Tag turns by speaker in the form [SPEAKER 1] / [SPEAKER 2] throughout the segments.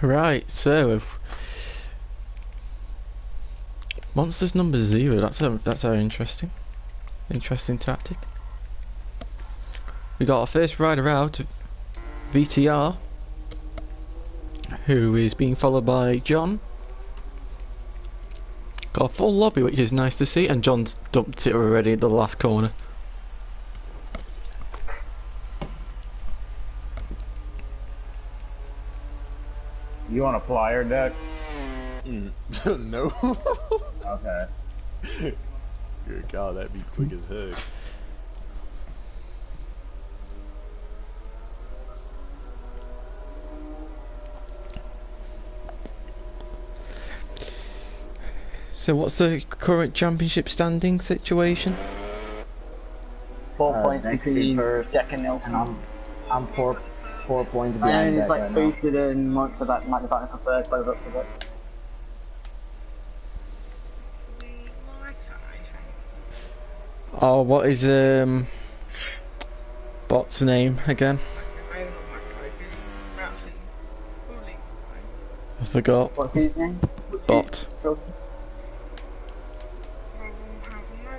[SPEAKER 1] Right, so monsters number 0. That's our interesting tactic. We got our first rider out, VTR, who is being followed by John. Got a full lobby, which is nice to see, and John's dumped it already at the last corner.
[SPEAKER 2] You on a flyer deck?
[SPEAKER 3] No.
[SPEAKER 2] Okay.
[SPEAKER 3] Good God, that'd be quick as heck.
[SPEAKER 1] So what's the current championship standing situation?
[SPEAKER 4] 4 points between second and
[SPEAKER 5] I'm four points
[SPEAKER 4] and
[SPEAKER 5] behind
[SPEAKER 4] it's
[SPEAKER 5] that
[SPEAKER 4] like
[SPEAKER 5] right
[SPEAKER 4] boosted and monster that might be battling for third by the looks of it.
[SPEAKER 1] Oh, what is bot's name again? I forgot.
[SPEAKER 4] What's his name?
[SPEAKER 1] Bot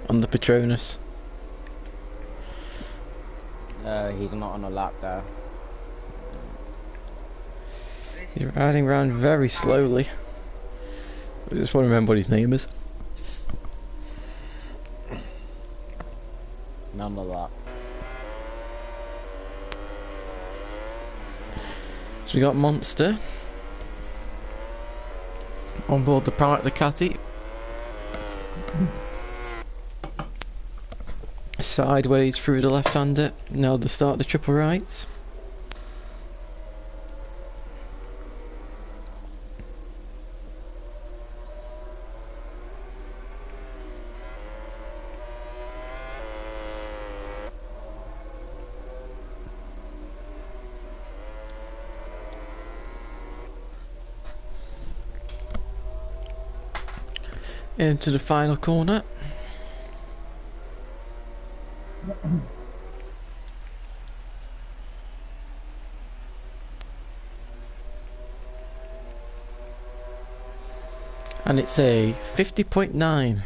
[SPEAKER 1] on the Patronus.
[SPEAKER 5] He's not on a lap there.
[SPEAKER 1] He's riding around very slowly. I just want to remember what his name is.
[SPEAKER 5] None of that.
[SPEAKER 1] So we got Monster on board the Private Ducati. Sideways through the left-hander. Now the start of the triple rights. Into the final corner. And it's a 50.9.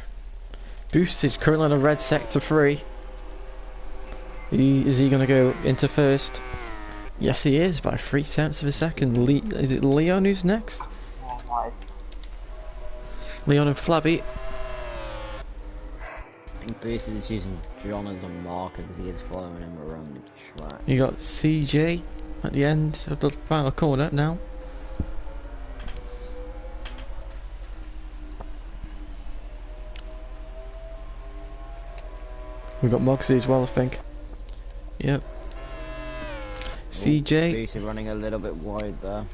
[SPEAKER 1] Boosted, currently on a red sector 3. Is he going to go into first? Yes, he is, by 3/10 of a second. Is it Leon who's next? Leon and Flabby.
[SPEAKER 5] I think Boosted is using John as a marker because he is following him around the track.
[SPEAKER 1] You got CJ at the end of the final corner now. We've got Moxie as well, I think. Yep. CJ.
[SPEAKER 5] Boosted running a little bit wide there.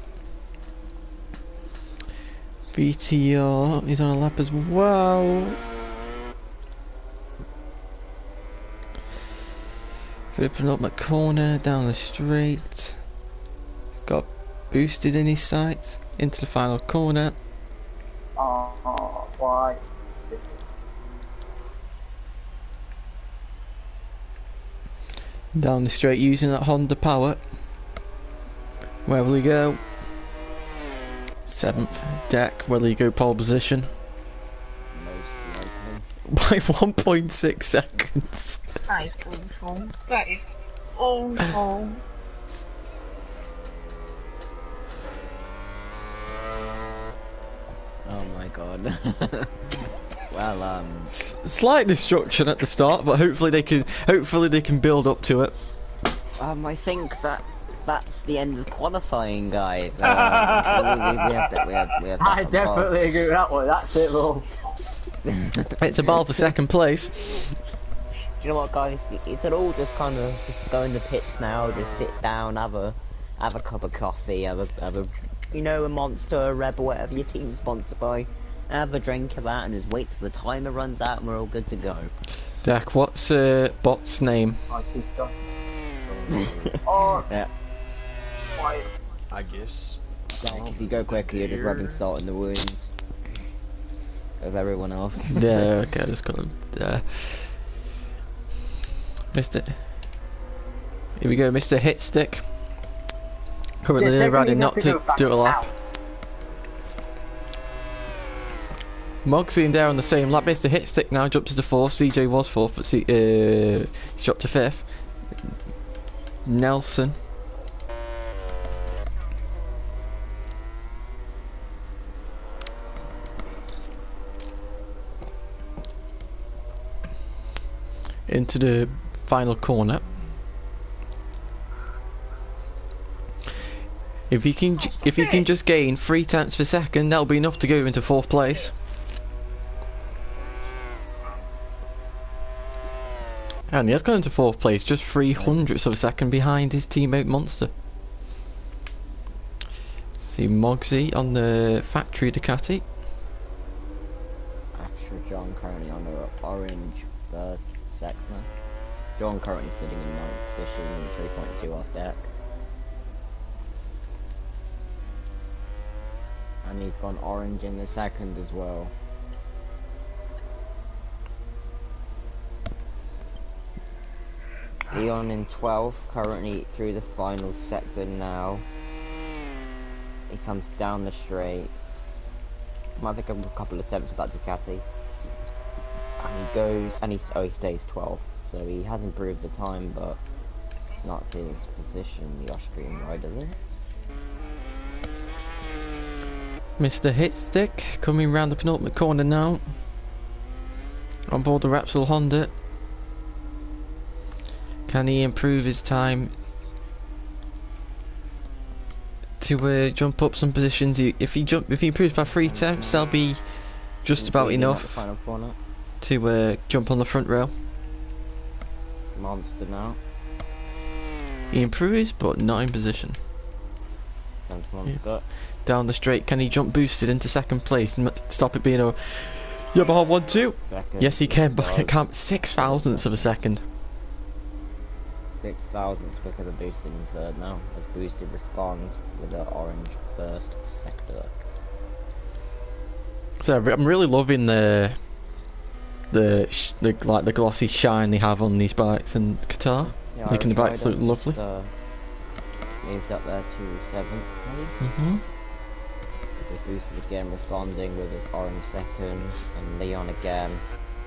[SPEAKER 1] VTR, he's on a lap as well. Flipping up my corner, down the straight. Got Boosted in his sights, into the final corner.
[SPEAKER 4] Oh, why?
[SPEAKER 1] Down the straight using that Honda power. Where will he go? 7th deck, will he go pole position?
[SPEAKER 5] Most likely.
[SPEAKER 1] By 1.6 seconds.
[SPEAKER 6] That is awful. That is awful.
[SPEAKER 5] Oh my god. Well,
[SPEAKER 1] Slight destruction at the start, but hopefully they can build up to it.
[SPEAKER 5] I think that's the end of qualifying, guys. We have that
[SPEAKER 4] I definitely agree with that one. That's it, bro.
[SPEAKER 1] It's a battle for second place.
[SPEAKER 5] Do you know what, guys? You could all just kind of just go in the pits now, just sit down, have a cup of coffee, have a you know, a Monster, a Rebel, whatever your team's sponsored by. Have a drink of that and just wait till the timer runs out and we're all good to go.
[SPEAKER 1] Dak, what's bot's name?
[SPEAKER 4] Oh,
[SPEAKER 5] Yeah.
[SPEAKER 4] why?
[SPEAKER 3] I guess.
[SPEAKER 5] If you go quicker, you're just rubbing salt in the wounds of everyone else.
[SPEAKER 1] Yeah, okay, I just got Mr. Here we go, Mr. Hitstick. Currently riding not to do a lap. Moxie and Dare on the same lap. Mr. Hit Stick now jumps to 4th. CJ was 4th, but he's dropped to 5th. Nelson. Into the final corner. If he can just gain 3 tenths per second, that'll be enough to go into 4th place. And he has gone into 4th place, just 0.03 of a second behind his teammate Monster. See Mogsy on the factory Ducati.
[SPEAKER 5] Extra John currently on the orange first sector. John currently sitting in 9th position, 3.2 off deck. And he's gone orange in the second as well. Leon in 12th, currently through the final sector now. He comes down the straight. Might take a couple of attempts with that Ducati. And he goes, and he stays 12th. So he has improved the time, but not his position, the Austrian rider there.
[SPEAKER 1] Mr. Hitstick coming round the penultimate corner now. On board the Repsol Honda. Can he improve his time to jump up some positions? If he improves by 3 attempts, that'll be just about enough to jump on the front rail.
[SPEAKER 5] Monster now.
[SPEAKER 1] He improves, but not in position.
[SPEAKER 5] Down to Monster.
[SPEAKER 1] Yeah. Down the straight, can he jump boosted into 2nd place and stop it being a Yamaha 1-2? Yes, he can, but it can't. 6 thousandths of a second.
[SPEAKER 5] 6 thousandths quicker than boosted in 3rd now, as boosted responds with the orange first sector.
[SPEAKER 1] So I'm really loving the glossy shine they have on these bikes in Qatar,
[SPEAKER 5] Yeah,
[SPEAKER 1] making the bikes look lovely.
[SPEAKER 5] Moved up there to 7th place. With boosted again responding with his orange second, and Leon again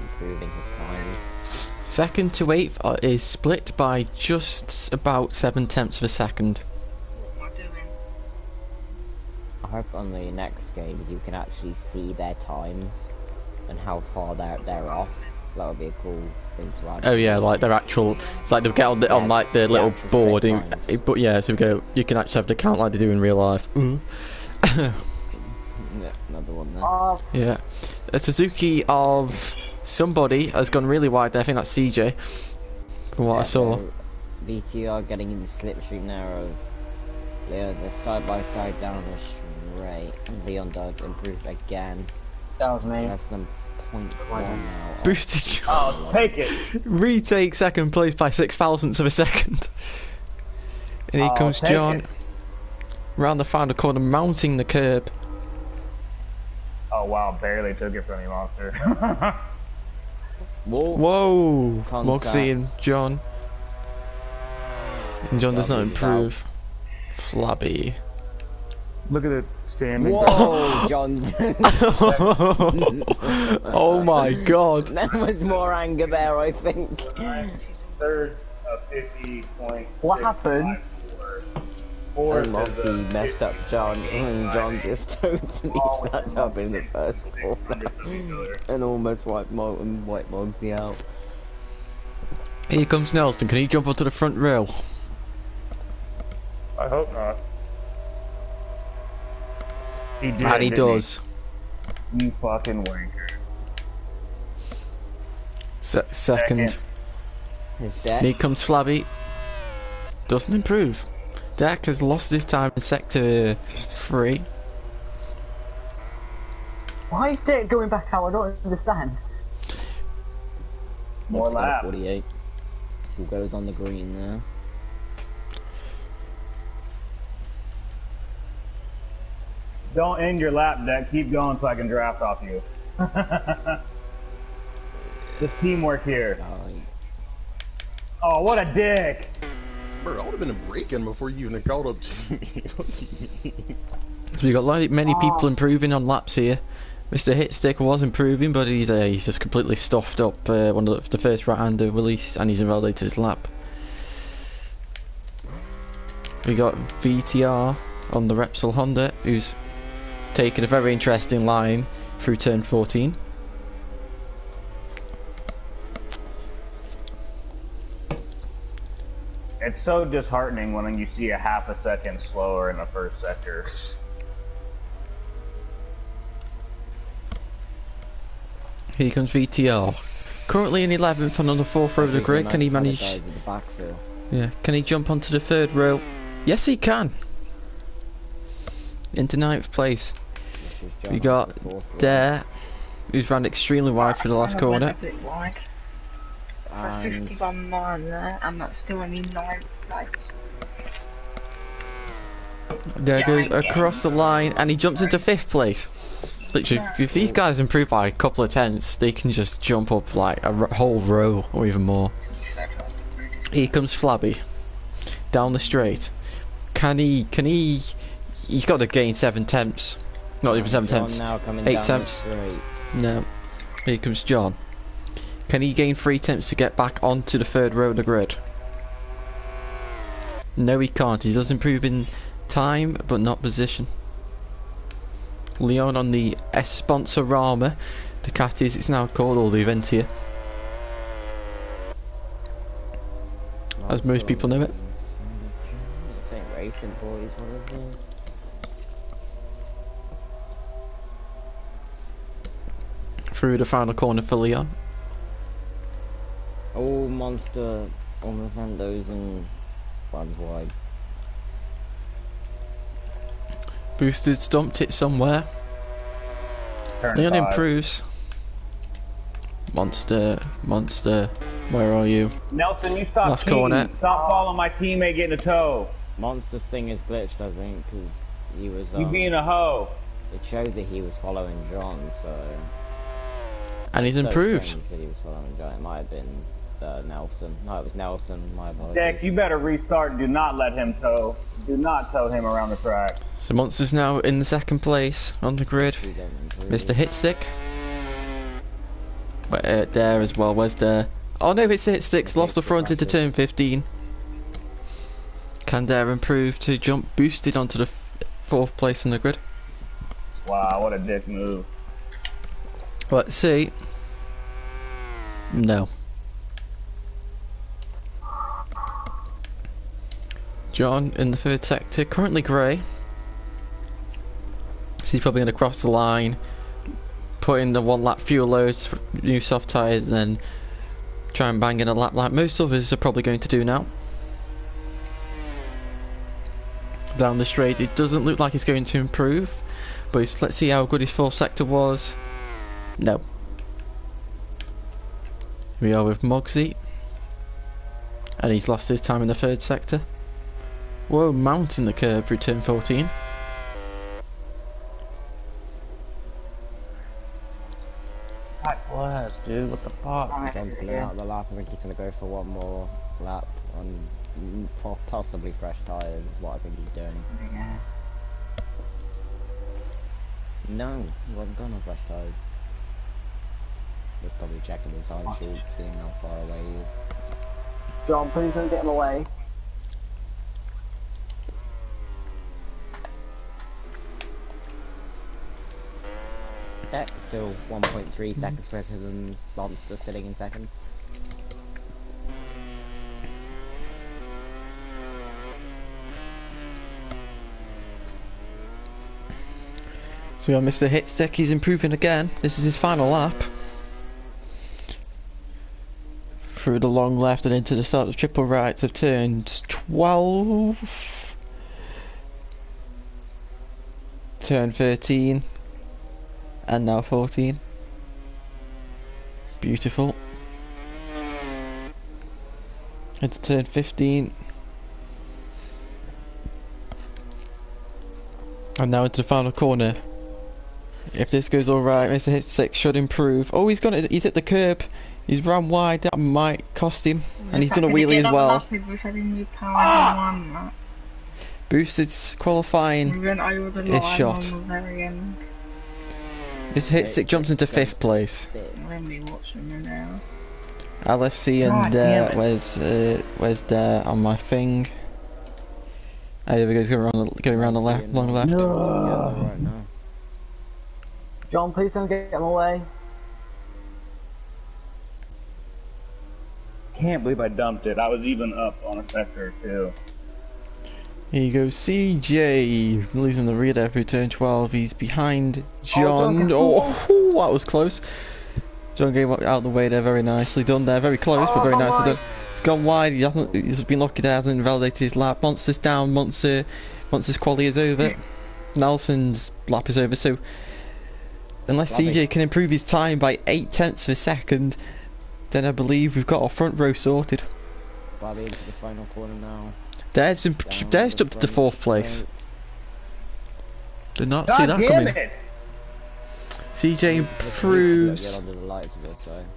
[SPEAKER 5] improving his time.
[SPEAKER 1] 2nd to 8th is split by just about 7 tenths of a second.
[SPEAKER 5] I hope on the next games you can actually see their times and how far they're off. That would be a cool thing to add.
[SPEAKER 1] Oh yeah, like their actual. It's like they'll get on like the little board, but yeah, so you can actually have to count like they do in real life.
[SPEAKER 5] Yeah, another one there.
[SPEAKER 1] Yeah, a Suzuki of somebody has gone really wide there. I think that's CJ, from what I saw.
[SPEAKER 5] So VTR getting in the slipstream now of Leon's a side by side down the straight, and Leon does improve again.
[SPEAKER 4] That was me.
[SPEAKER 5] Less than 0.1 now.
[SPEAKER 1] Boosted.
[SPEAKER 2] Oh, take it.
[SPEAKER 1] Retake 2nd place by 6 thousandths of a second. And here comes John round the final corner, mounting the curb.
[SPEAKER 2] Oh wow, barely took it from you, Monster.
[SPEAKER 1] Whoa!
[SPEAKER 5] Contact.
[SPEAKER 1] Moxie and John. And John does not improve. Flabby.
[SPEAKER 2] Look at it standing.
[SPEAKER 5] Whoa, John.
[SPEAKER 1] Oh my god.
[SPEAKER 5] There was more anger there, I think.
[SPEAKER 2] 3rd of 50.6.
[SPEAKER 4] What happened?
[SPEAKER 5] And Moxie messed up John, and John just totally sat up in the first corner and almost wiped Moxie out.
[SPEAKER 1] Here comes Nelson. Can he jump onto the front rail?
[SPEAKER 2] I hope not. He did,
[SPEAKER 1] And he
[SPEAKER 2] didn't
[SPEAKER 1] does.
[SPEAKER 2] You fucking wanker.
[SPEAKER 1] Second.
[SPEAKER 5] His
[SPEAKER 1] And
[SPEAKER 5] deck.
[SPEAKER 1] here comes Flabby. Doesn't improve. Dak has lost his time in sector 3.
[SPEAKER 4] Why is Dick going back out? I don't understand.
[SPEAKER 2] More
[SPEAKER 5] Moxie got a
[SPEAKER 2] lap.
[SPEAKER 5] 48. Who goes on the green there?
[SPEAKER 2] Don't end your lap, Deck. Keep going so I can draft off you. Just teamwork here. Oh, what a dick!
[SPEAKER 3] Bro, I would have been breaking before you even called up to me.
[SPEAKER 1] So we've got many people improving on laps here. Mr. Hitstick was improving, but he's just completely stuffed up one of the first right-hander release, and he's invalidated his lap. We got VTR on the Repsol Honda, who's taken a very interesting line through turn 14.
[SPEAKER 2] It's so disheartening when you see a half a second slower in the first sector.
[SPEAKER 1] Here comes VTR. Currently in 11th and on the 4th row of the grid. Can he manage? Yeah. Can he jump onto the 3rd row? Yes, he can. Into 9th place. We got Dare, who's ran extremely wide for the last corner.
[SPEAKER 6] For 51 mile there, and that's still only 9th place.
[SPEAKER 1] There goes across the line, and he jumps into 5th place. Literally, if these guys improve by a couple of tenths, they can just jump up like a whole row or even more. Here comes Flabby down the straight. Can he? He's got to gain 7 tenths. Not even 7 tenths. 8 tenths. No. Here comes John. Can he gain 3 tenths to get back onto the 3rd row of the grid? No, he can't. He does improve in time, but not position. Leon on the Esponsorama Ducatis, it's now called, or the Aventia, as most people know it.
[SPEAKER 5] This ain't racing, boys. What is this?
[SPEAKER 1] Through the final corner for Leon.
[SPEAKER 5] Oh, monster on the Sandos and runs wide.
[SPEAKER 1] Boosted, stumped it somewhere.
[SPEAKER 2] Turn
[SPEAKER 1] Leon
[SPEAKER 2] 5.
[SPEAKER 1] improves. Monster, where are you?
[SPEAKER 2] Nelson, you stop
[SPEAKER 1] Last
[SPEAKER 2] cheating.
[SPEAKER 1] corner.
[SPEAKER 2] Stop following my teammate getting a toe.
[SPEAKER 5] Monster's thing is glitched, I think, because he was.
[SPEAKER 2] You being a hoe.
[SPEAKER 5] It showed that he was following John, so.
[SPEAKER 1] And he's improved.
[SPEAKER 5] So that he was following John. It might have been Nelson. No, it was Nelson. My apologies.
[SPEAKER 2] Dex, you better restart. Do not let him tow. Do not tow him around the track.
[SPEAKER 1] So Monster's now in the 2nd place on the grid. Mr. Hitstick. But Dare as well. Where's Dare? Oh no, it's Hitstick's lost the front into turn 15. Can Dare improve to jump boosted onto the 4th place on the grid?
[SPEAKER 2] Wow, what a dick move.
[SPEAKER 1] Let's see. No. John in the 3rd sector, currently grey. So he's probably going to cross the line, put in the 1 lap fuel loads, new soft tyres, and then try and bang in a lap like most others are probably going to do now. Down the straight, it doesn't look like he's going to improve, but let's see how good his 4th sector was. No. We are with Mogsy, and he's lost his time in the 3rd sector. Whoa, mounting the curb through turn 14.
[SPEAKER 5] What, dude? What the fuck? John's pulling out of the lap. I think he's gonna go for 1 more lap on possibly fresh tyres. Is what I think he's doing.
[SPEAKER 4] Yeah.
[SPEAKER 5] No, he wasn't going on fresh tyres. He's probably checking his time sheet, seeing how far away he is.
[SPEAKER 4] John, please don't get him away.
[SPEAKER 5] Deck still 1.3 seconds quicker than Monster sitting in 2nd.
[SPEAKER 1] So we got Mr. Hitstick, he's improving again. This is his final lap. Through the long left and into the start of triple rights of turns 12. Turn 13. And now 14. Beautiful. Into turn 15. And now into the final corner. If this goes alright, Mr. Hitstick should improve. Oh, he's at the curb. He's run wide, that might cost him. And he's done a wheelie as well. Boosted qualifying is shot. His hit stick jumps into 5th place.
[SPEAKER 6] I'm gonna be watching you now.
[SPEAKER 1] LFC and where's Dare on my thing? Oh, there we go. He's going around the left, long left.
[SPEAKER 5] Right now.
[SPEAKER 4] John, please don't get in the way.
[SPEAKER 2] Can't believe I dumped it. I was even up on a sector too.
[SPEAKER 1] Here you go, CJ losing the rear there through turn 12. He's behind John. Oh, that was close. John gave out of the way there, very nicely done there, very close, but very nicely done. It's gone wide. He's been lucky there, hasn't validated his lap. Monster's down. Monster's quality is over. Nelson's lap is over. So unless CJ can improve his time by 0.8 of a second, then I believe we've got our front row sorted.
[SPEAKER 5] Bobby into the final corner now.
[SPEAKER 1] Dare's jumped to 4th place. Did not see that
[SPEAKER 2] damn
[SPEAKER 1] coming.
[SPEAKER 2] it!
[SPEAKER 1] CJ improves.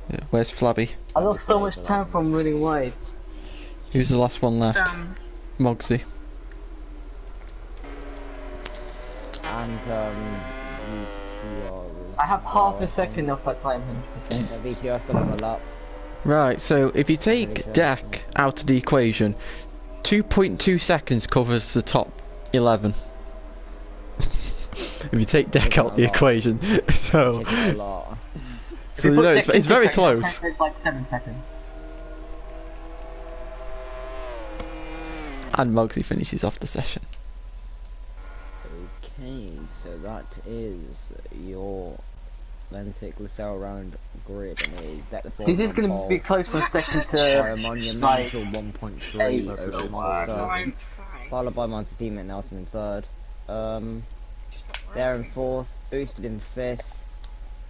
[SPEAKER 1] Yeah, where's Flabby?
[SPEAKER 4] I lost so much time from running wide.
[SPEAKER 1] Who's the last one left? Mogsy.
[SPEAKER 5] And
[SPEAKER 4] I have half a second of that time, 100%.
[SPEAKER 5] VTR still on the lap.
[SPEAKER 1] Right, so if you take Deck out of the equation, 2.2 seconds covers the top 11. If you take Deck out the equation, so you know it's very close.
[SPEAKER 4] It's like 7 seconds.
[SPEAKER 1] And Mogsy finishes off the session.
[SPEAKER 5] Okay, so that is your Atlantic LaSalle round grid, and it is Deck the
[SPEAKER 4] This is going to be close from second to
[SPEAKER 5] by a monumental 1.3 over Monster, followed by Monster's teammate Nelson in 3rd. They're in 4th, Boosted in 5th,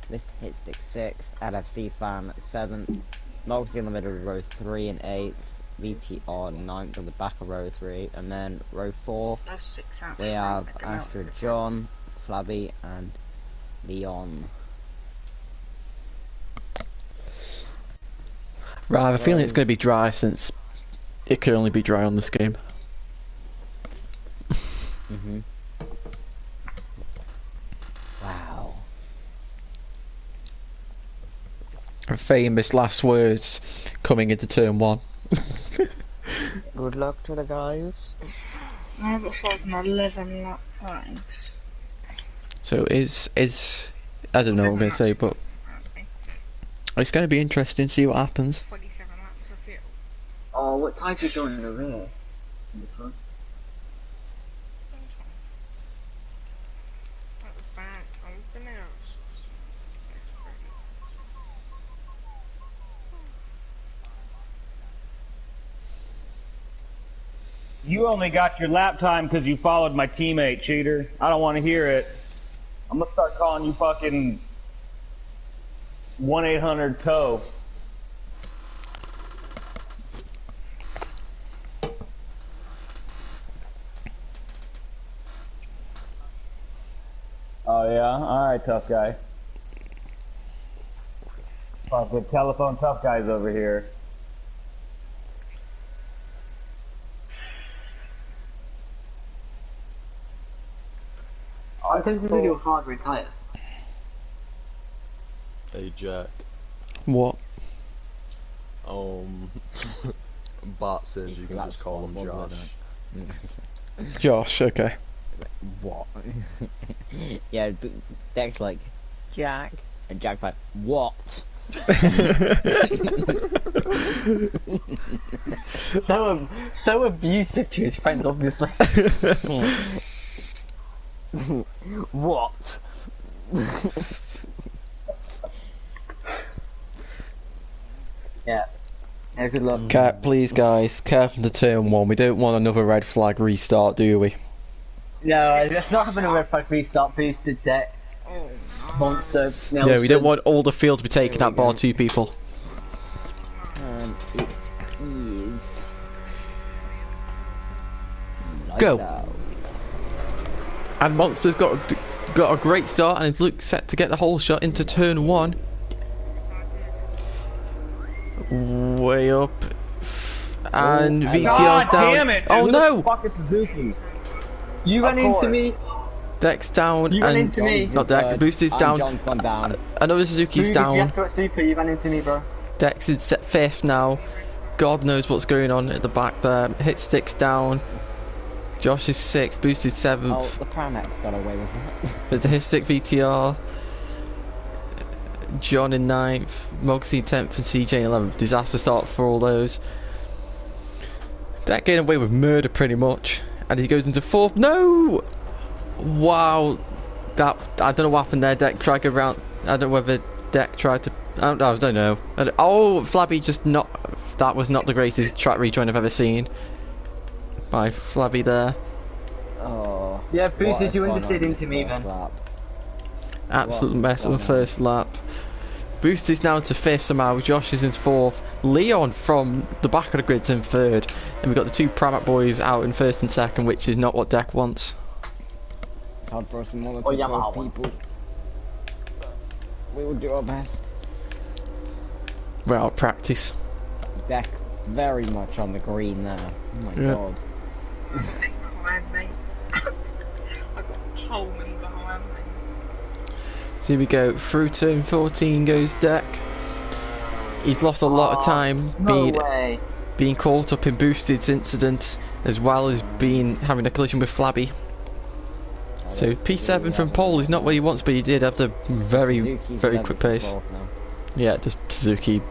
[SPEAKER 5] this Hitstick 6th, LFC Fan 7th, Mogsy in the middle of row 3 and 8th, VTR 9th on the back of row 3, and then row 4 we have Astra John, Flabby and Leon.
[SPEAKER 1] Right, I have a feeling it's going to be dry since it can only be dry on this game.
[SPEAKER 5] Wow.
[SPEAKER 1] Famous last words coming into turn 1.
[SPEAKER 5] Good luck to the guys.
[SPEAKER 6] I've got 11 lap times.
[SPEAKER 1] So is I don't know what I'm going to say, but it's going to be interesting to see what happens.
[SPEAKER 6] 27 laps of fuel.
[SPEAKER 4] Oh, what tide you going in the rear? In the front?
[SPEAKER 6] That was bad. Something else.
[SPEAKER 2] You only got your lap time because you followed my teammate, cheater. I don't want to hear it. I'm gonna start calling you fucking 1-800-TOW. Oh yeah? Alright, tough guy. Fucking telephone tough guys over here.
[SPEAKER 4] I'm tempted to do a hard retire.
[SPEAKER 3] Hey Jack.
[SPEAKER 1] What?
[SPEAKER 3] Bot says you can just call him Josh.
[SPEAKER 1] Josh, okay.
[SPEAKER 5] What? Yeah, Deck's like, Jack, and Jack's like, what?
[SPEAKER 4] So abusive to his friends, obviously.
[SPEAKER 5] What?
[SPEAKER 4] Yeah. Yeah, good luck.
[SPEAKER 1] Please guys, careful to turn 1. We don't want another red flag restart, do we?
[SPEAKER 4] No, let's not have a red flag restart, please, to Deck. Monster, Nelson.
[SPEAKER 1] Yeah, we don't want all the field to be taken out by 2 people.
[SPEAKER 5] It is...
[SPEAKER 1] Go.
[SPEAKER 5] Lights out.
[SPEAKER 1] And Monster's got a great start and looks set to get the whole shot into turn 1. Way up. And VTR's down.
[SPEAKER 2] Damn it!
[SPEAKER 1] Oh
[SPEAKER 2] Who
[SPEAKER 1] no!
[SPEAKER 2] the fuck is Suzuki?
[SPEAKER 4] You ran into me.
[SPEAKER 1] Deck's down
[SPEAKER 4] You ran
[SPEAKER 1] and
[SPEAKER 4] into me.
[SPEAKER 1] not Deck. Boosted's down.
[SPEAKER 5] John's gone down.
[SPEAKER 1] Another Suzuki's
[SPEAKER 4] You
[SPEAKER 1] down.
[SPEAKER 4] have to watch Super, you ran into me, bro.
[SPEAKER 1] Dex is set 5th now. God knows what's going on at the back there. Hit Stick's down. Josh is 6th. Boosted 7th.
[SPEAKER 5] Oh, the Pramex got away with it.
[SPEAKER 1] There's a Hit Stick VTR. John in 9th. Mogsy 10th and CJ in 11th. Disaster start for all those. Deck getting away with murder pretty much. And he goes into 4th. No! Wow. That, I don't know what happened there. Deck tried to go around. I don't know whether Deck tried to. I don't know. Oh, Flabby just not. That was not the greatest track rejoin I've ever seen. By Flabby there.
[SPEAKER 5] Oh.
[SPEAKER 4] Yeah, Boosted, you understood into me then.
[SPEAKER 1] Absolute mess of the first lap. Boost is now to 5th somehow. Josh is in 4th. Leon from the back of the grid's in 3rd. And we've got the 2 Pramac boys out in 1st and 2nd, which is not what Deck wants.
[SPEAKER 5] It's hard for us to monitor those people. We will do our best.
[SPEAKER 1] We're out of practice.
[SPEAKER 5] Deck very much on the green there. Oh my god.
[SPEAKER 6] Behind me. I've got Holman behind me.
[SPEAKER 1] So here we go. Through turn 14 goes Deck. He's lost a lot of time being caught up in Boosted's incident, as well as having a collision with Flabby. So P7 from pole is not what he wants, but he did have the very quick pace. Yeah, just Suzuki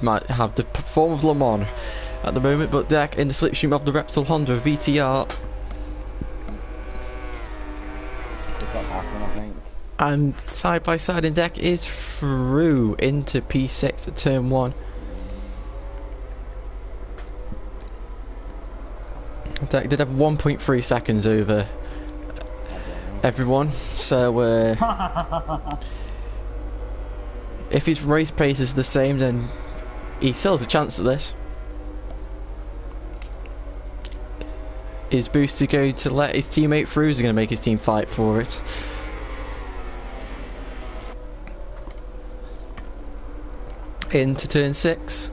[SPEAKER 1] might have the form of Le Mans at the moment, but Deck in the slipstream of the Repsol Honda VTR.
[SPEAKER 5] He's got past him, I think.
[SPEAKER 1] And side by side in Deck is through into P6 at turn 1. Deck did have 1.3 seconds over everyone, so if his race pace is the same, then he still has a chance at this. Is Booster going to let his teammate through? Is he going to make his team fight for it? Into turn 6.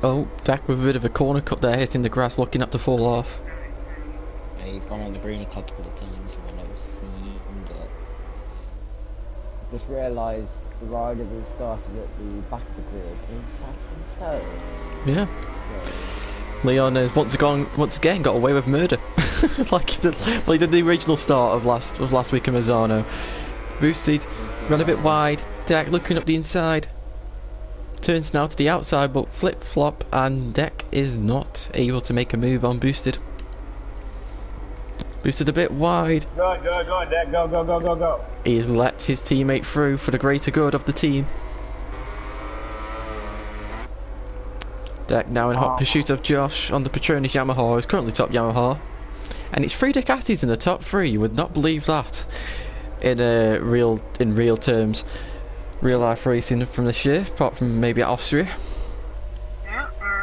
[SPEAKER 1] Oh, Dak with a bit of a corner cut there, hitting the grass, looking up to fall off.
[SPEAKER 5] Yeah, he's gone on the green a couple of times when I was seeing, but just realised the rider that started at the back of the grid is sat in 3rd.
[SPEAKER 1] Yeah.
[SPEAKER 5] So
[SPEAKER 1] Leon has once again got away with murder, like he did the original start of last week in Mazzano. Boosted, run a bit wide. Dak looking up the inside. Turns now to the outside, but flip flop, and Deck is not able to make a move on Boosted. Boosted a bit wide.
[SPEAKER 2] Go, Deck, go.
[SPEAKER 1] He has let his teammate through for the greater good of the team. Deck now in hot pursuit of Josh on the Petronas Yamaha, who's currently top Yamaha. And it's 3 Ducatis in the top 3, you would not believe that in real terms. Real life racing from this year, apart from maybe Austria.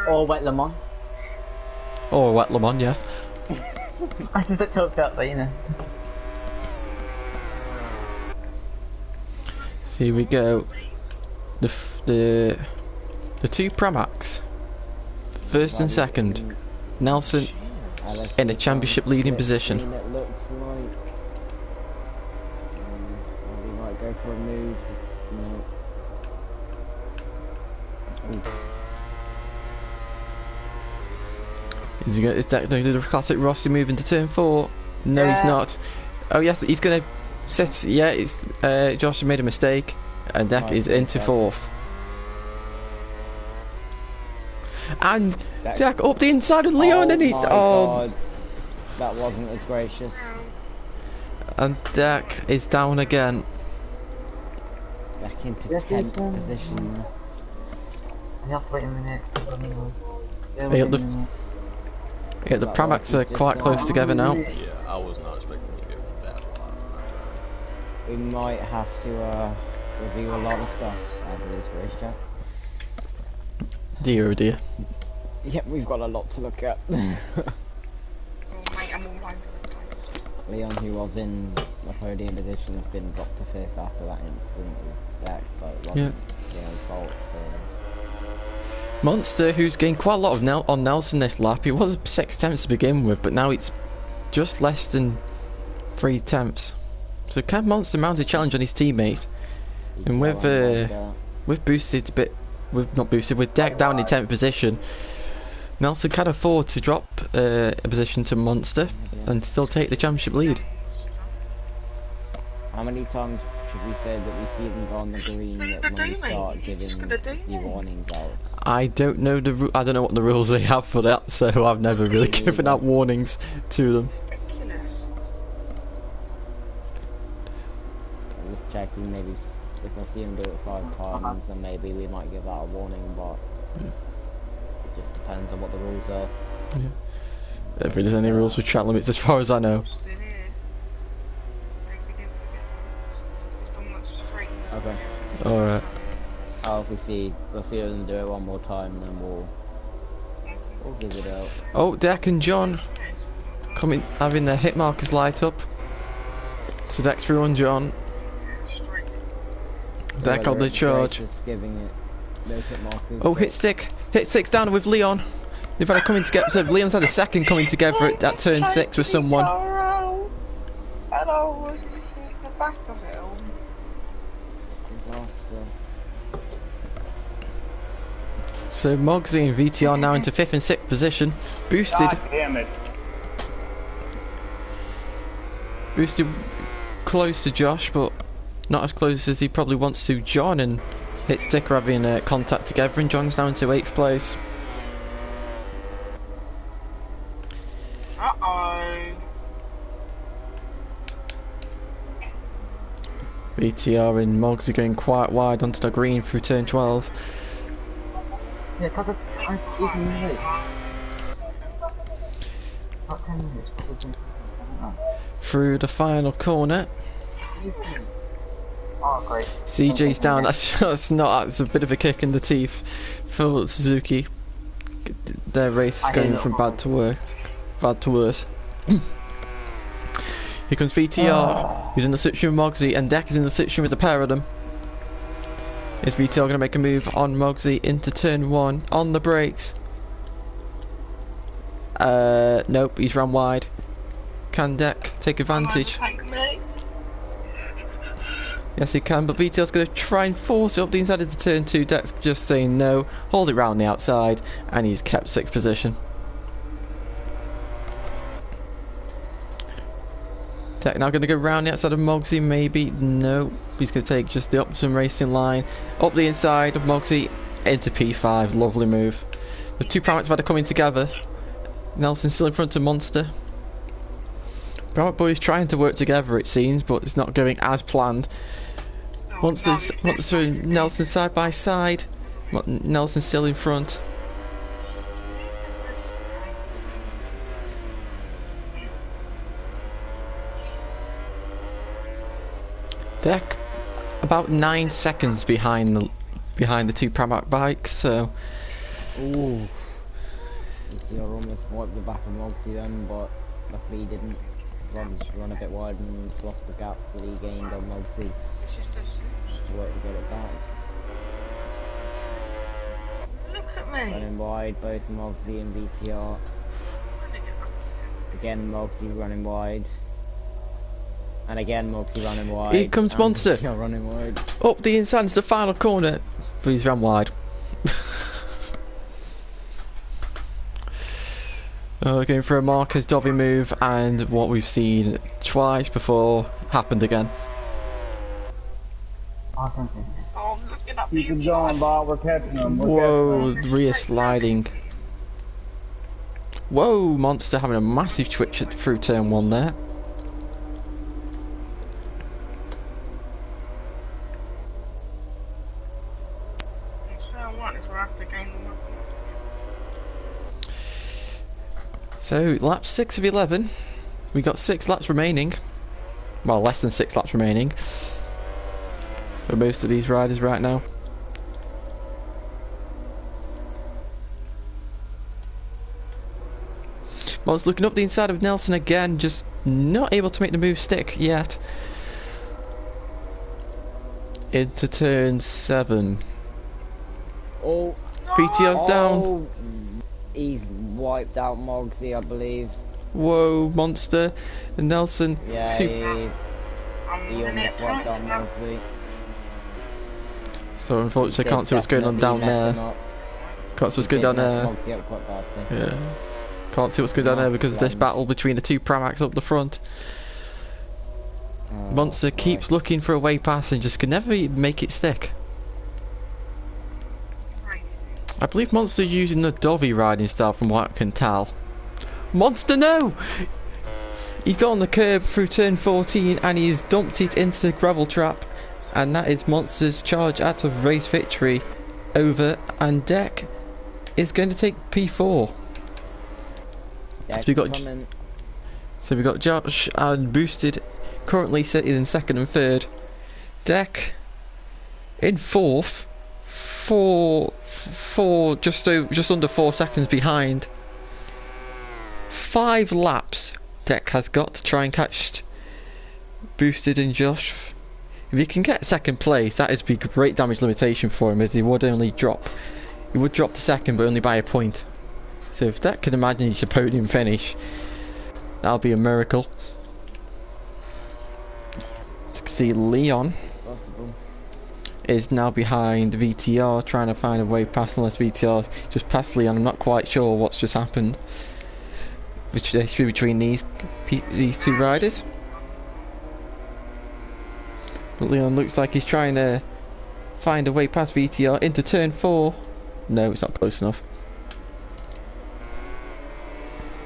[SPEAKER 4] Or Wet Le Mans.
[SPEAKER 1] Or Wet Le Mans, yes.
[SPEAKER 4] I just talked about that, you know.
[SPEAKER 1] So here we go. The 2 Pramacs, 1st and 2nd. Nelson in a championship leading position.
[SPEAKER 5] It looks like we might go for a move. No.
[SPEAKER 1] Is Deck going to do the classic Rossi move into turn 4? No, he's not. Oh yes, he's going to set. Yeah, it's Josh made a mistake, and Deck is into 4th. And Deck up the inside of Leon, and he.
[SPEAKER 5] God. That wasn't as gracious.
[SPEAKER 1] And Deck is down again.
[SPEAKER 5] Back into 10th position.
[SPEAKER 4] I have to wait a minute.
[SPEAKER 1] Yeah, the Pramacs are quite close together now.
[SPEAKER 3] Yeah, I was not expecting to get that long.
[SPEAKER 5] We might have to review a lot of stuff after this race, Jack.
[SPEAKER 1] Dear oh dear.
[SPEAKER 5] Yep, we've got a lot to look at.
[SPEAKER 6] Oh, mate, I'm all right.
[SPEAKER 5] Leon, who was in the podium position, has been dropped to 5th after that incident with Beck, but it wasn't Gail's fault, so...
[SPEAKER 1] Monster, who's gained quite a lot of on Nelson this lap. He was 6 tenths to begin with, but now it's just less than 3 tenths. So can Monster mount a challenge on his teammate? And with boosted bit, with Deck down in 10th position, Nelson can afford to drop a position to Monster and still take the championship lead.
[SPEAKER 5] How many times should we say that we see them go on the green when we start giving the warnings out?
[SPEAKER 1] I don't know I don't know what the rules they have for that, so I've never really given out warnings to them.
[SPEAKER 5] I'm just checking, maybe if I see them do it 5 times, then maybe we might give out a warning, but it just depends on what the rules are.
[SPEAKER 1] Yeah. I don't think there's any rules for track limits as far as I know.
[SPEAKER 5] Okay.
[SPEAKER 1] Alright.
[SPEAKER 5] Oh, if we see a few of them do it one more time, then we'll give it out.
[SPEAKER 1] Oh, Deck and John coming, having their hit markers light up. So Deck's through on John. Deck on the charge.
[SPEAKER 5] Giving it those hit markers,
[SPEAKER 1] oh, hit stick's down with Leon. They've had a coming together. So Leon's had a second coming together at turn 6 with someone.
[SPEAKER 6] Hello, the back of it all.
[SPEAKER 1] So Mogsy and VTR now into 5th and 6th position. Boosted.
[SPEAKER 2] God damn it.
[SPEAKER 1] Boosted close to Josh, but not as close as he probably wants to. John and Hit Stick are having contact together, and John's now into 8th place.
[SPEAKER 6] Uh-oh.
[SPEAKER 1] VTR and Mogsy going quite wide onto the green through turn 12.
[SPEAKER 4] Yeah, because I'm even late. About 10 minutes, probably.
[SPEAKER 1] Through the final corner.
[SPEAKER 4] Oh, great.
[SPEAKER 1] CJ's down. That's a bit of a kick in the teeth for Suzuki. Their race is going from bad to worse. Here comes VTR, who's in the situation with Mogsy, and Deck is in the situation with the pair of them. Is VTR going to make a move on Mogsy into turn 1 on the brakes? Nope, he's run wide. Can Deck take advantage? Yes, he can, but VTR's going to try and force it up the inside of the turn 2. Deck's just saying no, hold it round the outside, and he's kept 6th position. Deck now going to go round the outside of Mogsy, maybe? No, he's going to take just the Optimum Racing line up the inside of Mogsy into P5. Lovely move. The two Primates have had coming together. Nelson still in front of Monster. Primate Boys trying to work together, it seems, but it's not going as planned. Monster and Nelson side by side. Nelson still in front. Deck about 9 seconds behind the two Pramac bikes, so.
[SPEAKER 5] Ooh. VTR almost wiped the back of Mogsy then, but luckily he didn't run a bit wide and lost the gap that he gained on Mogsy. To work to get it back.
[SPEAKER 6] Look at me.
[SPEAKER 5] Running wide, both Mogsy and VTR. Again, Mogsy running wide. And again, Mogsy running wide.
[SPEAKER 1] Here comes Monster.
[SPEAKER 5] VTR running wide.
[SPEAKER 1] Up the inside into the final corner. Please run wide. Going for a Marcus Dobby move, and what we've seen twice before happened again.
[SPEAKER 6] Oh, I'm looking up.
[SPEAKER 2] Keep it going, Bob. We're catching them.
[SPEAKER 1] Whoa, rear sliding. Whoa, Monster having a massive twitch through turn 1 there. So, lap 6 of 11. We got 6 laps remaining. Well, less than 6 laps remaining for most of these riders right now. Mon's looking up the inside of Nelson again, just not able to make the move stick yet. Into turn 7.
[SPEAKER 5] Oh,
[SPEAKER 1] VTR's down.
[SPEAKER 5] Oh, he's wiped out Mogsy, I believe.
[SPEAKER 1] Whoa, monster. And Nelson.
[SPEAKER 5] Yeah,
[SPEAKER 1] two.
[SPEAKER 5] He almost wiped out Mogsy.
[SPEAKER 1] So unfortunately, I can't see what's going on down there. Can't see what's going down there.
[SPEAKER 5] Mogsy up quite badly.
[SPEAKER 1] Yeah. Can't see what's going down there because of this battle between the two Pramacs up the front. Monster keeps looking for a way past and just can never make it stick. I believe Monster's using the Dovey riding style from what I can tell. Monster, no! He's got on the curb through turn 14 and he's dumped it into the gravel trap. And that is Monster's charge out of race victory over, and Deck is going to take P4. So we got Josh and Boosted currently sitting in second and third. Deck in fourth, just under 4 seconds behind. 5 laps Deck has got to try and catch Boosted and Josh. If he can get second place, that would be great damage limitation for him, as he would drop to second, but only by a point. So if Deck can imagine his podium finish, that'll be a miracle. As you can see, Leon is now behind VTR, trying to find a way past, unless VTR just passed Leon. I'm not quite sure what's just happened between these two riders. But Leon looks like he's trying to find a way past VTR into turn 4. No, it's not close enough.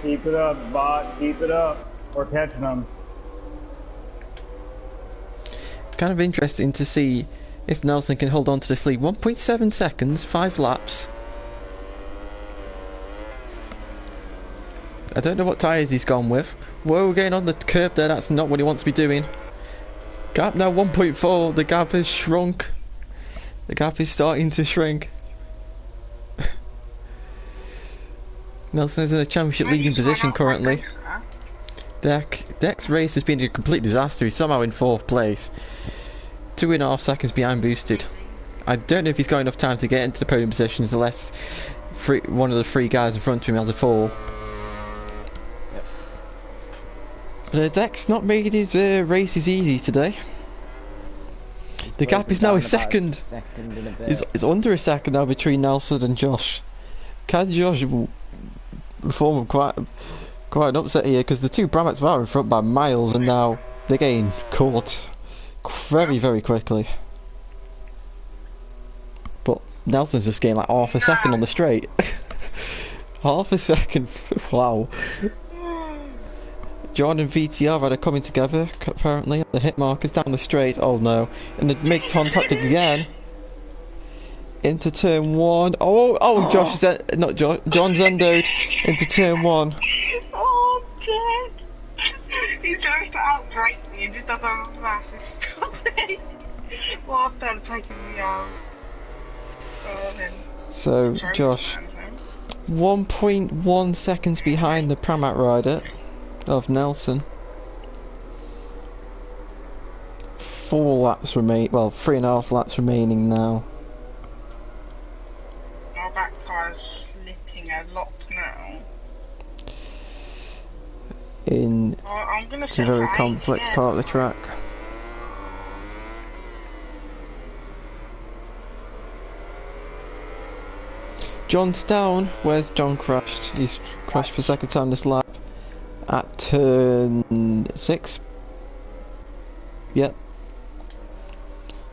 [SPEAKER 2] Keep it up, bot. Keep it up. We're catching them.
[SPEAKER 1] Kind of interesting to see if Nelson can hold on to this lead. 1.7 seconds, 5 laps. I don't know what tyres he's gone with. Whoa, getting on the curb there. That's not what he wants to be doing. Gap now 1.4. The gap has shrunk. The gap is starting to shrink. Nelson is in a championship leading position currently. Deck's race has been a complete disaster. He's somehow in 4th place. 2.5 seconds behind Boosted. I don't know if he's got enough time to get into the podium positions unless one of the 3 guys in front of him has a fall. But Deck's not made his races easy today. The gap is now a second. It's under a second now between Nelson and Josh. Can Josh perform quite an upset here, because the two Bramacs are in front by miles and now they're getting caught very, very quickly. But Nelson's just getting like half a second on the straight. Half a second. Wow. John and VTR are coming together apparently. The hit markers down the straight. Oh no. And the make contact again. Into turn 1. Oh, Josh is not Josh. John's endoed into turn 1.
[SPEAKER 6] Oh, God. He tries to outbreak me and just does a massive stop. Well, I've done taking me out.
[SPEAKER 1] So, Josh, 1.1 seconds behind the Pramac rider of Nelson. 4 laps remain. Well, 3.5 laps remaining now.
[SPEAKER 6] My back tire's slipping a lot now.
[SPEAKER 1] It's a very complex part of the track. John's down. Where's John crashed? He's crashed for the second time this lap. At turn 6. Yep.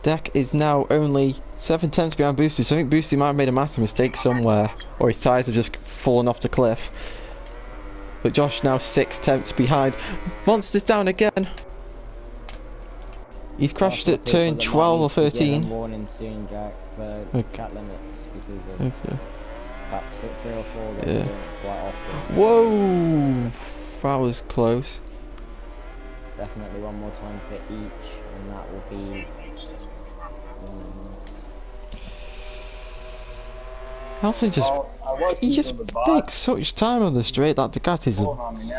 [SPEAKER 1] Deck is now only 7 tenths behind Boosty, so I think Boosty might have made a massive mistake somewhere, or his tyres have just fallen off the cliff. But Josh now 6 tenths behind. Monster's down again. He's crashed at turn 12 or 13.
[SPEAKER 5] Warning soon, Jack, for track limits, because of perhaps 3 or 4 that we do quite often.
[SPEAKER 1] Whoa! That was close.
[SPEAKER 5] Definitely one more time for each, and that will be.
[SPEAKER 1] Nelson he just makes such time on the straight. That Ducati's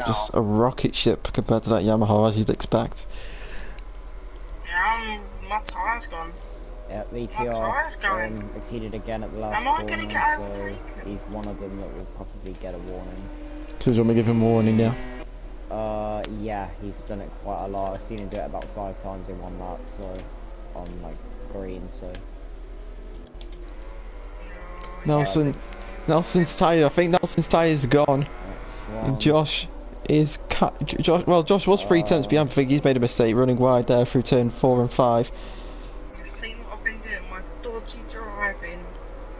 [SPEAKER 1] just a rocket ship compared to that Yamaha, as you'd expect.
[SPEAKER 6] Yeah, my tire's gone.
[SPEAKER 5] Yeah,
[SPEAKER 6] My car's
[SPEAKER 5] VTR
[SPEAKER 6] going.
[SPEAKER 5] exceeded again at the last
[SPEAKER 6] Am I gonna
[SPEAKER 5] corner,
[SPEAKER 6] get
[SPEAKER 5] so
[SPEAKER 6] overtaken?
[SPEAKER 5] he's one of them that will probably get a warning.
[SPEAKER 1] So do you want me to give him a warning now?
[SPEAKER 5] Yeah, he's done it quite a lot. I've seen him do it about 5 times in one lap, so on like green, so
[SPEAKER 1] Nelson's tyre. I think Nelson's tyre's gone.
[SPEAKER 5] that's
[SPEAKER 1] And
[SPEAKER 5] one.
[SPEAKER 1] Josh is Josh was 3 tenths behind. I think he's made a mistake running wide there through turn 4 and 5.
[SPEAKER 6] You see what I've been doing? My dodgy driving.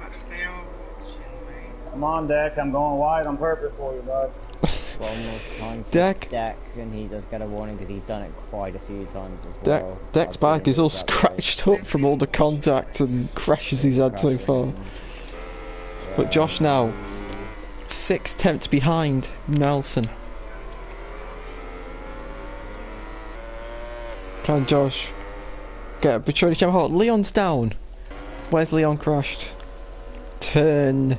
[SPEAKER 6] That's now watching me.
[SPEAKER 2] I'm on deck. I'm going wide on purpose for you, bud.
[SPEAKER 5] One more time for
[SPEAKER 1] Deck.
[SPEAKER 5] Deck, and he does get a warning because he's done it quite a few times as
[SPEAKER 1] Deck,
[SPEAKER 5] well.
[SPEAKER 1] Deck's
[SPEAKER 5] I've seen
[SPEAKER 1] back
[SPEAKER 5] him
[SPEAKER 1] is all
[SPEAKER 5] do that
[SPEAKER 1] scratched up from all the contact and crashes he's had so far.
[SPEAKER 5] crashing.
[SPEAKER 1] But Josh now 6 tenths behind Nelson. Can Josh get a Petronas jam hot? Leon's down. Where's Leon crashed? Turn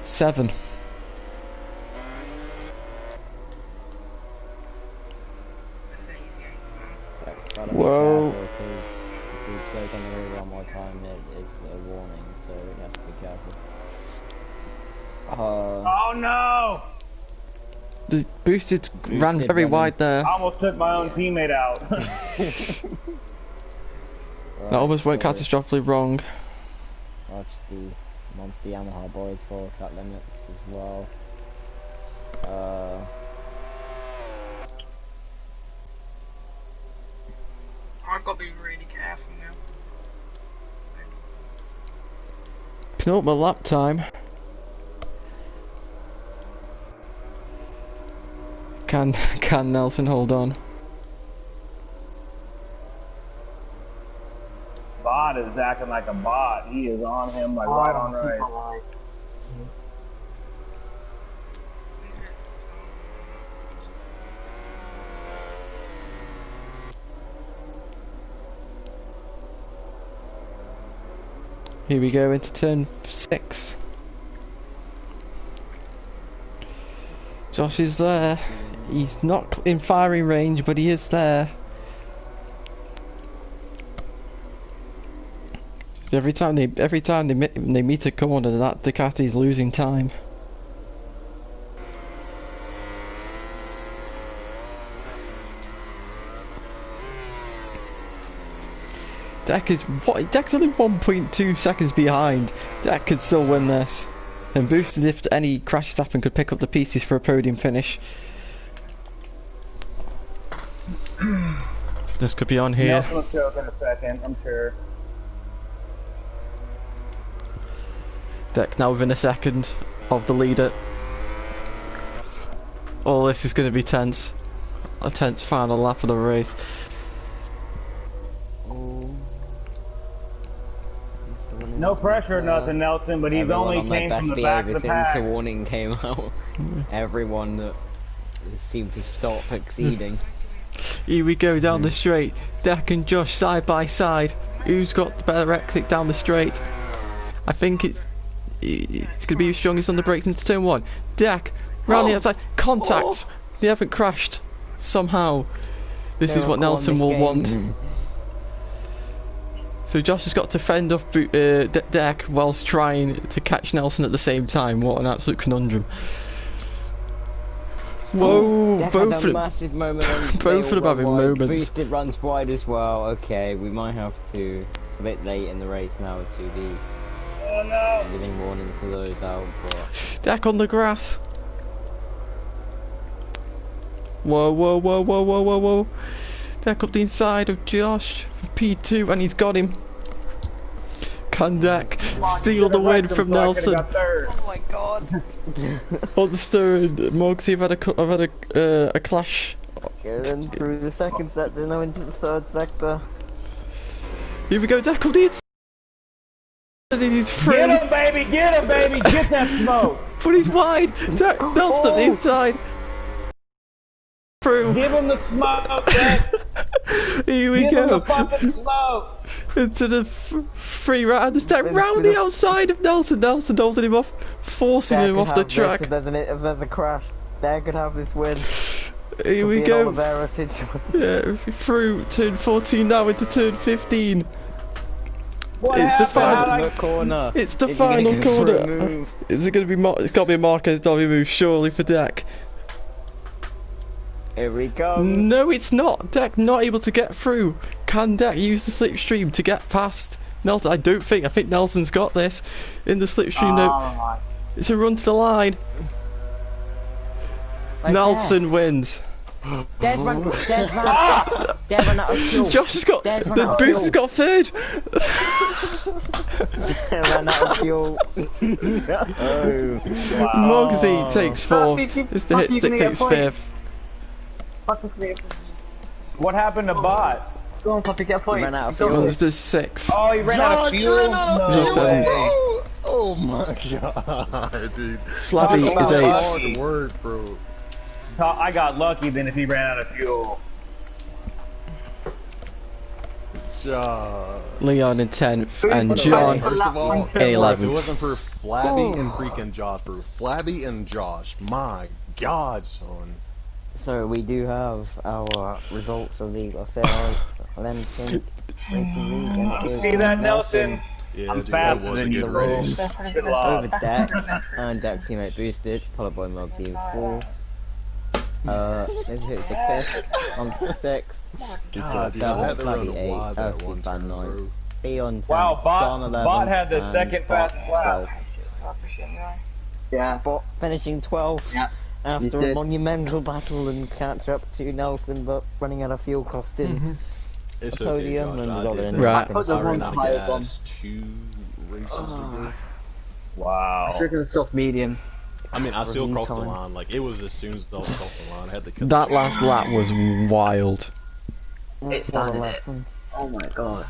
[SPEAKER 1] 7.
[SPEAKER 5] Gotta be
[SPEAKER 1] Whoa.
[SPEAKER 5] careful, because if he goes on the road one more time, it is a warning, so he has to be careful.
[SPEAKER 2] Oh no!
[SPEAKER 1] The boosted ran
[SPEAKER 5] Boosted
[SPEAKER 1] very
[SPEAKER 5] running.
[SPEAKER 1] wide there.
[SPEAKER 2] I almost took my own teammate out.
[SPEAKER 1] That almost went catastrophically wrong.
[SPEAKER 5] Watch the Monster Yamaha boys for track limits as well.
[SPEAKER 6] I've got to be really careful now.
[SPEAKER 1] Penultimate lap time. Can Nelson hold on?
[SPEAKER 2] Bot is acting like a bot. He is on him like right on right.
[SPEAKER 1] Here we go into turn 6. Josh is there. He's not in firing range, but he is there. Every time they meet a corner, that Ducati's losing time. Deck's only 1.2 seconds behind. Deck could still win this. And boosted, if any crashes happen, could pick up the pieces for a podium finish. This could be on here.
[SPEAKER 2] Nelson will choke in a second, I'm sure.
[SPEAKER 1] Deck now within a second of the leader. Oh, this is going to be tense. A tense final lap of the race.
[SPEAKER 2] No pressure or nothing, Nelson, but he's
[SPEAKER 5] Everyone
[SPEAKER 2] only
[SPEAKER 5] on their
[SPEAKER 2] came
[SPEAKER 5] best
[SPEAKER 2] from the back of
[SPEAKER 5] behaviour
[SPEAKER 2] the
[SPEAKER 5] since
[SPEAKER 2] pack.
[SPEAKER 5] the warning came out. Everyone that seemed to stop exceeding.
[SPEAKER 1] Here we go down the straight. Deck and Josh side by side. Who's got the better exit down the straight? I think it's going to be strongest on the brakes into turn 1. Deck round the outside. Contacts. They haven't crashed somehow. This is what Nelson will want. So Josh has got to fend off Deck whilst trying to catch Nelson at the same time. What an absolute conundrum. Whoa,
[SPEAKER 5] Deck
[SPEAKER 1] both
[SPEAKER 5] has
[SPEAKER 1] of
[SPEAKER 5] a
[SPEAKER 1] them.
[SPEAKER 5] massive moment.
[SPEAKER 1] Both of them having moments.
[SPEAKER 5] Boosted runs wide as well. Okay, we might have to. It's a bit late in the race now to be giving warnings to those out. But
[SPEAKER 1] Deck on the grass. Whoa, whoa, whoa, whoa, whoa, whoa, whoa. Deck up the inside of Josh for P2, and he's got him. Can Deck steal the win from Nelson?
[SPEAKER 5] oh my god!
[SPEAKER 1] Monster and Mogsy have had a clash.
[SPEAKER 5] Going through the second sector, now into the third sector.
[SPEAKER 1] Here we go, Deck up the inside. And he's free.
[SPEAKER 2] Get him, baby! Get him, baby! Get that smoke!
[SPEAKER 1] But he's wide. Deck, Nelson up the inside. Through.
[SPEAKER 2] Give him the smoke, Deck!
[SPEAKER 1] Here we
[SPEAKER 2] Give him the
[SPEAKER 1] go.
[SPEAKER 2] fucking smoke!
[SPEAKER 1] Into the free right hand step round the outside of Nelson. Nelson holding him off, forcing him off the track.
[SPEAKER 5] If there's a crash, Deck could have this win.
[SPEAKER 1] Here we
[SPEAKER 5] Being
[SPEAKER 1] go.
[SPEAKER 5] Oliveira situation.
[SPEAKER 1] Yeah, through turn 14 now into turn 15.
[SPEAKER 2] What
[SPEAKER 1] It's the
[SPEAKER 2] happened?
[SPEAKER 1] final.
[SPEAKER 2] How'd I-
[SPEAKER 5] Corner.
[SPEAKER 1] It's the
[SPEAKER 5] Is he gonna
[SPEAKER 1] final
[SPEAKER 5] go for a
[SPEAKER 1] corner.
[SPEAKER 5] move?
[SPEAKER 1] Is it going to be? It's got to be a Marquez W move, surely for Deck.
[SPEAKER 5] Here we go.
[SPEAKER 1] No, it's not. Deck not able to get through. Can Deck use the slipstream to get past Nelson? I don't think. I think Nelson's got this in the slipstream though.
[SPEAKER 4] Oh,
[SPEAKER 1] It's a run to the line.
[SPEAKER 5] Right
[SPEAKER 1] Nelson wins.
[SPEAKER 5] Dead ran out of fuel.
[SPEAKER 1] Josh has got
[SPEAKER 5] Dead ran
[SPEAKER 1] the
[SPEAKER 5] out of
[SPEAKER 1] boost has
[SPEAKER 5] fuel.
[SPEAKER 1] got third.
[SPEAKER 5] Dead ran out of fuel. Oh.
[SPEAKER 1] Mogsy takes fourth.
[SPEAKER 4] Matthew,
[SPEAKER 1] Mr.
[SPEAKER 4] Matthew,
[SPEAKER 1] Hitstick
[SPEAKER 4] can you get a
[SPEAKER 1] takes
[SPEAKER 4] point?
[SPEAKER 1] fifth.
[SPEAKER 4] fuck this me.
[SPEAKER 2] What happened to Bot?
[SPEAKER 4] Go on, Puppy, get a point.
[SPEAKER 5] Ran out of
[SPEAKER 4] Go
[SPEAKER 5] fuel.
[SPEAKER 4] on.
[SPEAKER 1] It's the sixth.
[SPEAKER 2] Oh, he ran out of fuel.
[SPEAKER 1] Just
[SPEAKER 2] No
[SPEAKER 1] saying.
[SPEAKER 2] way.
[SPEAKER 3] Oh my god, dude.
[SPEAKER 1] Flabby
[SPEAKER 2] Talk
[SPEAKER 1] is
[SPEAKER 2] about
[SPEAKER 1] eighth.
[SPEAKER 3] Hard work, bro.
[SPEAKER 2] I got lucky then if he ran out of fuel.
[SPEAKER 3] Josh.
[SPEAKER 1] Leon in 10th and
[SPEAKER 4] Who's
[SPEAKER 1] John.
[SPEAKER 4] the
[SPEAKER 3] First of all,
[SPEAKER 4] lap
[SPEAKER 3] if it
[SPEAKER 1] 11th.
[SPEAKER 3] wasn't for Flabby and freaking Josh, bro. Flabby and Josh. My god, son.
[SPEAKER 5] So we do have our results of the Australia Olympic Racing League, and it is
[SPEAKER 2] See that, Nelson?
[SPEAKER 3] Yeah,
[SPEAKER 2] I'm
[SPEAKER 3] dude, that
[SPEAKER 2] faster
[SPEAKER 3] was a
[SPEAKER 2] than you,
[SPEAKER 3] good
[SPEAKER 2] bro.
[SPEAKER 3] race.
[SPEAKER 2] Good
[SPEAKER 5] over
[SPEAKER 2] luck.
[SPEAKER 5] Deck, and Deck's teammate boosted, followed by Mogsy in 4. This hits the 5th, on to 6th,
[SPEAKER 3] God, dude, I had to run wide that one time, bro.
[SPEAKER 5] Leon 10th,
[SPEAKER 2] Wow,
[SPEAKER 5] John
[SPEAKER 2] Bot
[SPEAKER 5] 11th,
[SPEAKER 2] Bot had the
[SPEAKER 5] and
[SPEAKER 2] second
[SPEAKER 5] Bot
[SPEAKER 2] fastest lap.
[SPEAKER 5] 12th.
[SPEAKER 4] Yeah.
[SPEAKER 5] Bot finishing 12th.
[SPEAKER 4] Yeah.
[SPEAKER 5] After
[SPEAKER 4] You
[SPEAKER 5] a
[SPEAKER 4] did.
[SPEAKER 5] monumental battle and catch up to Nelson, but running out of fuel cost him
[SPEAKER 3] It's
[SPEAKER 5] a podium
[SPEAKER 3] okay,
[SPEAKER 5] and
[SPEAKER 3] Josh. I
[SPEAKER 5] resulted
[SPEAKER 3] did
[SPEAKER 5] in
[SPEAKER 3] that.
[SPEAKER 1] Right.
[SPEAKER 5] second
[SPEAKER 4] Put the
[SPEAKER 3] I
[SPEAKER 5] place.
[SPEAKER 3] ran
[SPEAKER 4] wrong
[SPEAKER 3] out of
[SPEAKER 4] tyres on.
[SPEAKER 3] gas 2 races ago.
[SPEAKER 2] Wow.
[SPEAKER 4] Stricken the soft medium.
[SPEAKER 3] I mean, I still
[SPEAKER 5] Review
[SPEAKER 3] crossed the
[SPEAKER 5] time.
[SPEAKER 3] line. Like, it was as soon as I crossed the line, I had to cut
[SPEAKER 1] That
[SPEAKER 3] the
[SPEAKER 1] last lap was wild.
[SPEAKER 4] It started it. Oh my god.